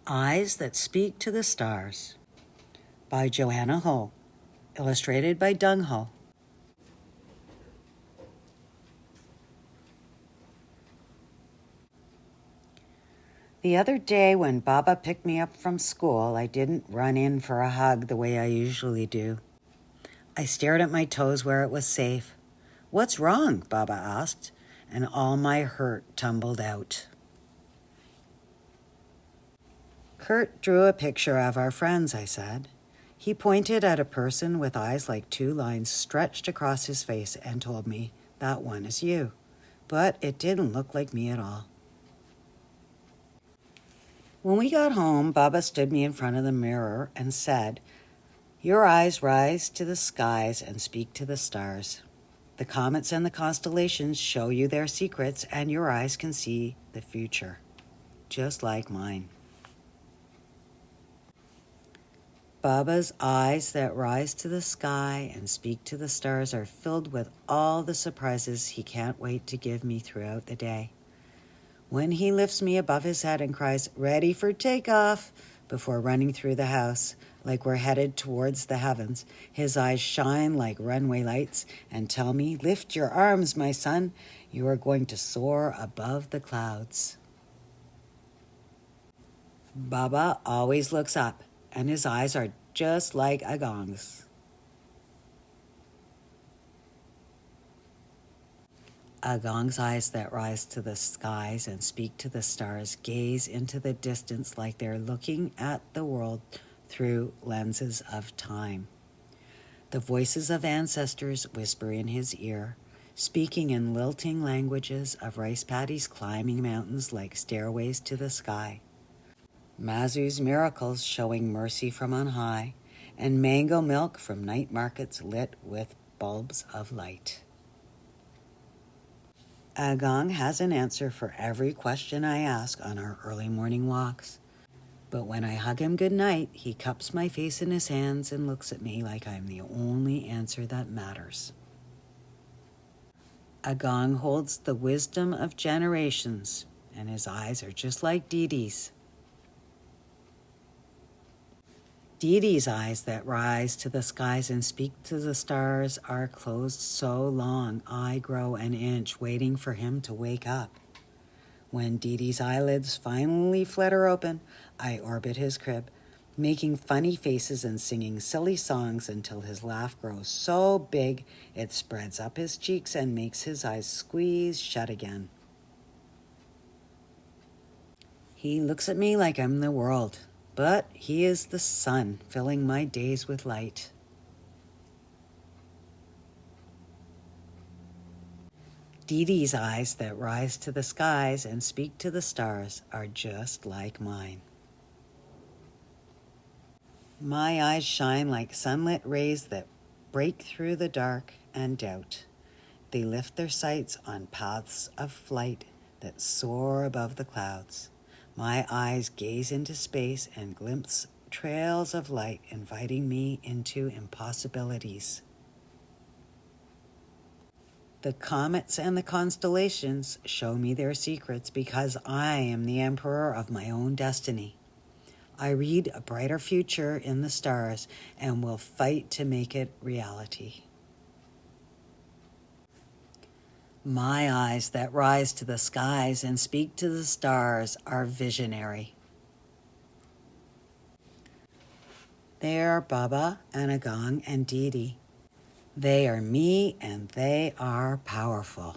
Eyes That Speak to the Stars by Joanna, illustrated by Dung. The other day when Baba picked me up from school, I didn't run in for a hug the way I usually do. I stared at my toes where it was safe. "What's wrong?" Baba asked, and all my hurt tumbled out. Kurt drew a picture of our friends, I said. He pointed at a person with eyes like two lines stretched across his face and told me, "That one is you." But it didn't look like me at all. When we got home, Baba stood me in front of the mirror and said, "Your eyes rise to the skies and speak to the stars. The comets and the constellations show you their secrets, and your eyes can see the future, just like mine." Baba's eyes that rise to the sky and speak to the stars are filled with all the surprises he can't wait to give me throughout the day. When he lifts me above his head and cries, "Ready for takeoff," before running through the house like we're headed towards the heavens, his eyes shine like runway lights and tell me, "Lift your arms, my son. You are going to soar above the clouds." Baba always looks up, and his eyes are just like a gong's. A gong's eyes that rise to the skies and speak to the stars gaze into the distance like they're looking at the world through lenses of time. The voices of ancestors whisper in his ear, speaking in lilting languages of rice paddies climbing mountains like stairways to the sky. Mazu's miracles showing mercy from on high, and mango milk from night markets lit with bulbs of light. Agong has an answer for every question I ask on our early morning walks. But when I hug him goodnight, he cups my face in his hands and looks at me like I'm the only answer that matters. Agong holds the wisdom of generations, and his eyes are just like Didi's. Didi's eyes that rise to the skies and speak to the stars are closed so long I grow an inch waiting for him to wake up. When Didi's eyelids finally flutter open, I orbit his crib, making funny faces and singing silly songs until his laugh grows so big it spreads up his cheeks and makes his eyes squeeze shut again. He looks at me like I'm the world, but he is the sun filling my days with light. Didi's eyes that rise to the skies and speak to the stars are just like mine. My eyes shine like sunlit rays that break through the dark and doubt. They lift their sights on paths of flight that soar above the clouds. My eyes gaze into space and glimpse trails of light inviting me into impossibilities. The comets and the constellations show me their secrets because I am the emperor of my own destiny. I read a brighter future in the stars and will fight to make it reality. My eyes that rise to the skies and speak to the stars are visionary. They are Baba and Agong and Didi. They are me and they are powerful.